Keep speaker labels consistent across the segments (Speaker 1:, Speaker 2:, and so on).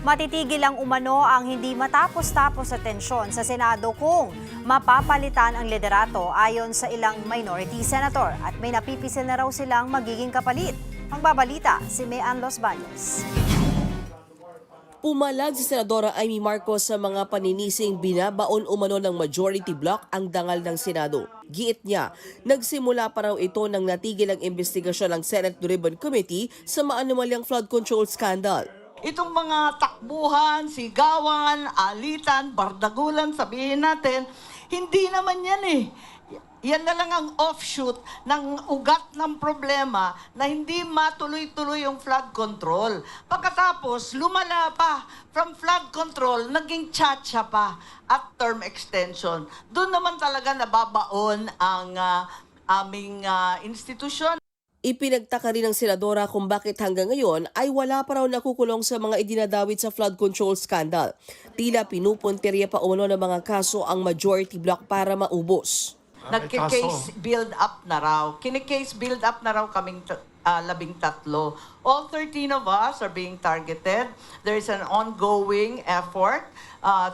Speaker 1: Matitigil ang umano ang hindi matapos-tapos sa tensyon sa Senado kung mapapalitan ang liderato ayon sa ilang minority senator at may napipisil na raw silang magiging kapalit. Ang babalita, si Mean Los Baños.
Speaker 2: Pumalag si Senadora Amy Marcos sa mga paninising binabaon umano ng majority bloc ang dangal ng Senado. Giit niya, nagsimula pa raw ito nang natigil ang investigasyon ng Senate Blue Ribbon Committee sa maanumalyang flood control scandal.
Speaker 3: Itong mga takbuhan, sigawan, alitan, bardagulan, sabihin natin, hindi naman yan eh. Yan na lang ang offshoot ng ugat ng problema na hindi matuloy-tuloy yung flood control. Pagkatapos, lumala pa from flood control, naging tsa-tsa pa at term extension. Doon naman talaga nababaon ang aming institusyon.
Speaker 2: Ipinagtaka rin ng senadora kung bakit hanggang ngayon ay wala pa raw nakukulong sa mga idinadawit sa flood control scandal. Tila pinupuntirya pa umano ng mga kaso ang majority bloc para maubos.
Speaker 3: Nagki-case build up na raw. Kini-case build up na raw kaming 13. All 13 of us are being targeted. There is an ongoing effort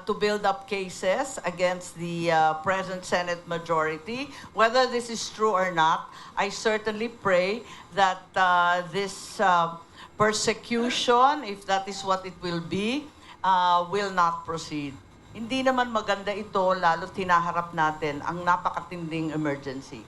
Speaker 3: to build up cases against the present Senate majority. Whether this is true or not, I certainly pray that this persecution, if that is what it will be, will not proceed. Hindi naman maganda ito, lalo tinaharap natin ang napakatinding emergency.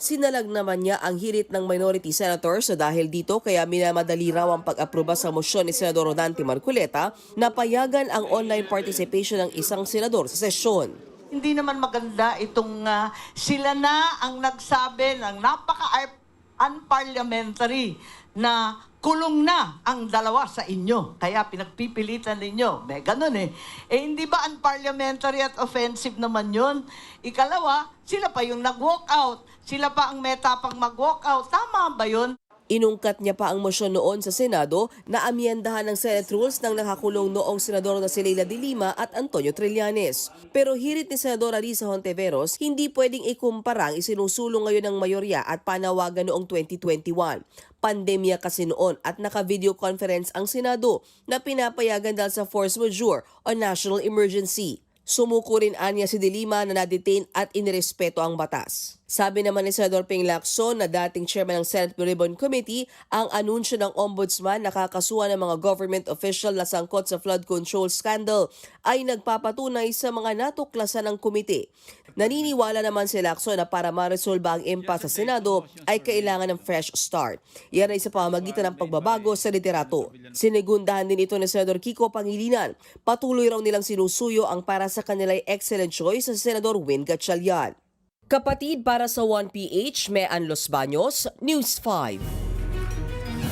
Speaker 2: Sinalag naman niya ang hirit ng minority senator so dahil dito kaya minamadali raw ang pag-aproba sa mosyon ni Senador Rodante Marcoleta na payagan ang online participation ng isang senador sa sesyon.
Speaker 3: Hindi naman maganda itong sila na ang nagsabi ng napaka-unparliamentary na kulong na ang dalawa sa inyo. Kaya pinagpipilitan ninyo. May ganun eh. Hindi ba unparliamentary at offensive naman yun? Ikalawa, sila pa yung nag-walk out. Sila pa ang may tapang mag-walk out. Tama ba yun?
Speaker 2: Inungkat niya pa ang mosyon noon sa Senado na amyendahan ng Senate Rules ng nakakulong noong senador na si Leila de Lima at Antonio Trillanes. Pero hirit ni Senadora Risa Hontiveros, hindi pwedeng ikumpara ang isinusulong ngayon ng mayorya at panawagan noong 2021. Pandemya kasi noon at naka-video conference ang Senado na pinapayagan dahil sa force majeure o national emergency. Sumuko rin anya si De Lima na na-detain at inirespeto ang batas. Sabi naman ni Senador Ping Lacson na dating chairman ng Senate Blue Ribbon Committee, ang anunsyo ng ombudsman na kakasuhan ng mga government official na sangkot sa flood control scandal ay nagpapatunay sa mga natuklasan ng komite. Naniniwala naman si Lacson na para maresolba ang impasse sa Senado ay kailangan ng fresh start. Yan ay sa pamamagitan ng pagbabago sa liderato. Sinigundahan din ito ni Senador Kiko Pangilinan. Patuloy raw nilang sinusuyo ang para sa kanila'y excellent choice sa Senador Win Gatchalian. Kapatid para sa 1PH, Mean Los Baños, News 5.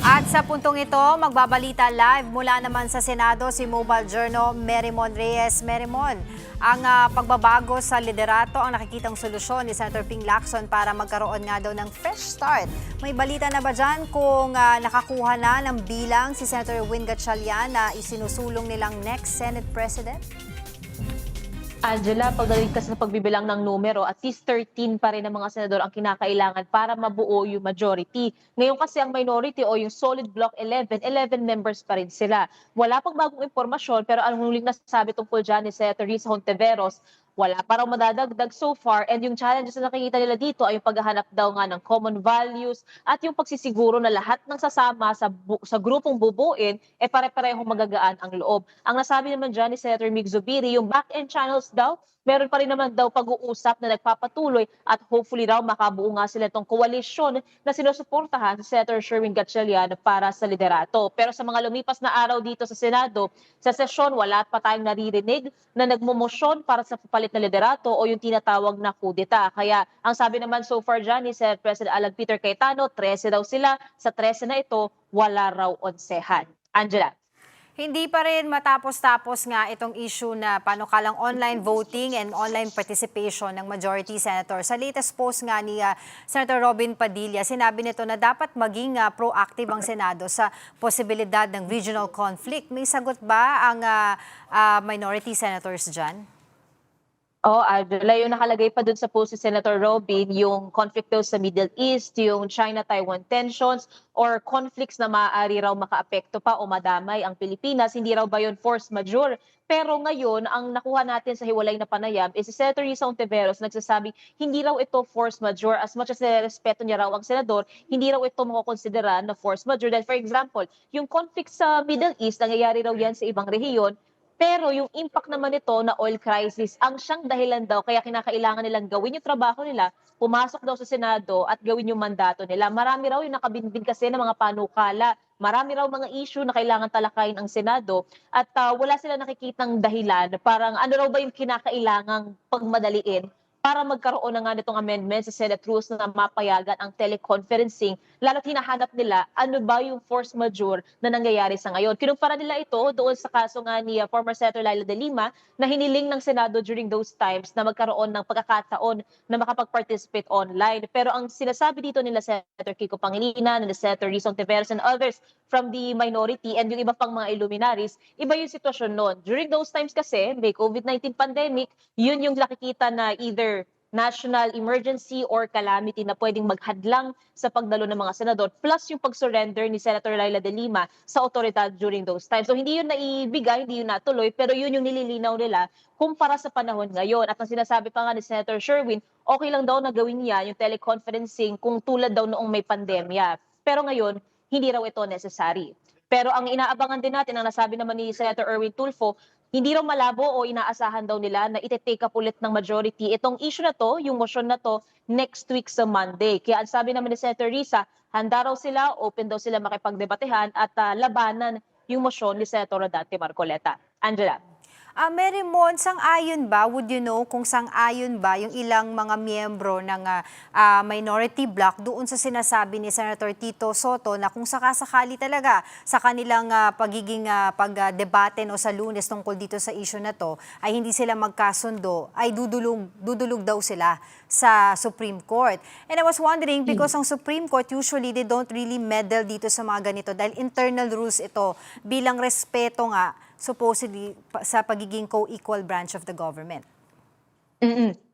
Speaker 1: At sa puntong ito, magbabalita live mula naman sa Senado si Mobile Journal Merimon Reyes. Merimon, ang pagbabago sa liderato ang nakikitang solusyon ni Senator Ping Lacson para magkaroon nga daw ng fresh start. May balita na ba dyan kung nakakuha na ng bilang si Senator Win Gatchalian na isinusulong nilang next Senate President?
Speaker 4: Angela, pagdating kasi sa pagbibilang ng numero, at least 13 pa rin ang mga senador ang kinakailangan para mabuo yung majority. Ngayon kasi ang minority o yung solid block 11 members pa rin sila. Wala pang bagong impormasyon pero ang huling nasasabi tungkol dyan ni Senator Risa Hontiveros, wala pa raw madadagdag so far and yung challenges na nakikita nila dito ay yung paghahanap daw nga ng common values at yung pagsisiguro na lahat ng sasama sa grupong bubuin pare-parehong magagaan ang loob. Ang nasabi naman dyan ni Senator Mig Zubiri, yung back-end channels daw, meron pa rin naman daw pag-uusap na nagpapatuloy at hopefully raw makabuo nga sila itong koalisyon na sinusuportahan si Senator Sherwin Gatchalian para sa liderato. Pero sa mga lumipas na araw dito sa Senado, sa sesyon wala pa tayong naririnig na nagmomosyon para sa papalit na liderato o yung tinatawag na kudeta. Kaya ang sabi naman so far dyan ni Senate President Alan Peter Cayetano, 13 daw sila. Sa 13 na ito, wala raw onsehan. Angela.
Speaker 1: Hindi pa rin matapos-tapos nga itong issue na panukalang online voting and online participation ng majority senator. Sa latest post nga ni Senator Robin Padilla, sinabi nito na dapat maging proactive ang Senado sa posibilidad ng regional conflict. May sagot ba ang minority senators dyan?
Speaker 4: Oo, Angela, yung nakalagay pa dun sa post ni Senator Robin, yung conflict daw sa Middle East, yung China-Taiwan tensions, or conflicts na maaari raw makaapekto pa o madamay ang Pilipinas, hindi raw ba yun force majeure? Pero ngayon, ang nakuha natin sa hiwalay na panayam is si Senator Risa Ontiveros nagsasabing hindi raw ito force majeure as much as respeto niya raw ang senador, hindi raw ito makukonsidera na force majeure. Dahil for example, yung conflict sa Middle East, nangyayari raw yan sa ibang rehiyon, pero yung impact naman nito na oil crisis, ang siyang dahilan daw kaya kinakailangan nilang gawin yung trabaho nila, pumasok daw sa Senado at gawin yung mandato nila. Marami raw yung nakabinbin kasi ng mga panukala. Marami raw mga issue na kailangan talakayin ang Senado at wala sila nakikitang dahilan. Parang ano raw ba yung kinakailangang pagmadaliin para magkaroon na nga nitong amendment sa Senate rules na mapayagan ang teleconferencing, lalo't hinahanap nila ano ba yung force majeure na nangyayari sa ngayon. Kinumpara nila ito doon sa kaso nga ni former Senator Laila de Lima na hiniling ng Senado during those times na magkaroon ng pagkakataon na makapag-participate online. Pero ang sinasabi dito nila Senator Kiko Pangilinan, nila Senator Rizon Tiveros and others from the minority and yung iba pang mga illuminaries, iba yung sitwasyon noon. During those times kasi, may COVID-19 pandemic, yun yung nakikita na either national emergency or calamity na pwedeng maghadlang sa pagdalo ng mga senador plus yung pag-surrender ni Senator Laila de Lima sa otoridad during those times. So hindi yun naibigay, hindi yun natuloy, pero yun yung nililinaw nila kumpara sa panahon ngayon. At ang sinasabi pa nga ni Senator Sherwin, okay lang daw na gawin niya yung teleconferencing kung tulad daw noong may pandemya. Pero ngayon, hindi raw ito necessary. Pero ang inaabangan din natin, ang nasabi naman ni Senator Erwin Tulfo, hindi raw malabo o inaasahan daw nila na ite-take up ulit ng majority itong issue na to, yung motion na to, next week sa Monday. Kaya ang sabi naman ni Senator Risa, handa raw sila, open daw sila makipagdebatehan at labanan yung motion ni Senator Rodante Marcoleta. Angela.
Speaker 1: Mary Mon, sang-ayon ba, would you know kung sang-ayon ba yung ilang mga miyembro ng minority bloc doon sa sinasabi ni Senator Tito Soto na kung sakasakali talaga sa kanilang pagiging pagdebate no, sa Lunes tungkol dito sa issue na to ay hindi sila magkasundo, ay dudulog daw sila sa Supreme Court. And I was wondering because ang Supreme Court usually they don't really meddle dito sa mga ganito dahil internal rules ito bilang respeto nga supposedly sa pagiging co-equal branch of the government.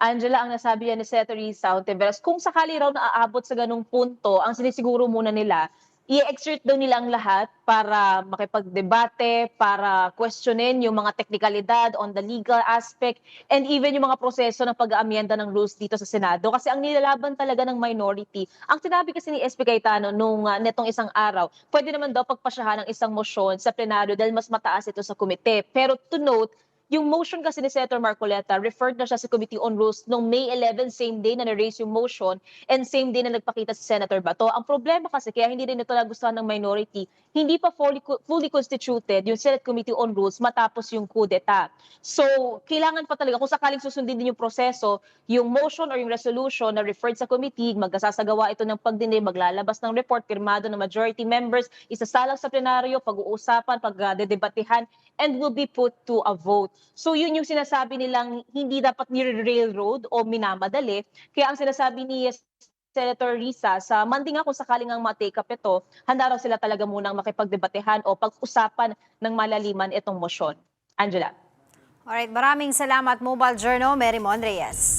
Speaker 4: Angela, ang nasabi yan ni Senator Risa Ontiveros, kung sakali raw na aabot sa ganung punto, ang sinisiguro muna nila, i-exert daw nila ang lahat para makipagdebate, para questionin yung mga teknikalidad on the legal aspect, and even yung mga proseso ng pag-aamyenda ng rules dito sa Senado. Kasi ang nilalaban talaga ng minority, ang sinabi kasi ni SP Cayetano nung netong isang araw, pwede naman daw pagpasyahan ng isang motion sa plenaryo dahil mas mataas ito sa komite. Pero to note, yung motion kasi ni Senator Marcoleta, referred na siya sa Committee on Rules noong May 11, same day na na-raise yung motion and same day na nagpakita si Senator Bato. Ang problema kasi, kaya hindi rin ito nagustuhan ng minority, hindi pa fully constituted yung Senate Committee on Rules matapos yung coup d'etat. So, kailangan pa talaga, kung sakaling susundin din yung proseso, yung motion or yung resolution na referred sa committee, magkasasagawa ito ng pagdinig, maglalabas ng report, pirmado ng majority members, isasalang sa plenaryo, pag-uusapan, pagdedebatehan, and will be put to a vote. So yun yung sinasabi nilang hindi dapat ni-railroad o minamadali. Kaya ang sinasabi ni Senator Risa, sa Monday nga kung sakaling ang ma-take up ito, handa raw sila talaga munang makipagdebatehan o pag-usapan ng malaliman itong motion. Angela.
Speaker 1: Alright, maraming salamat Mobile Journal, Mary Mon Reyes.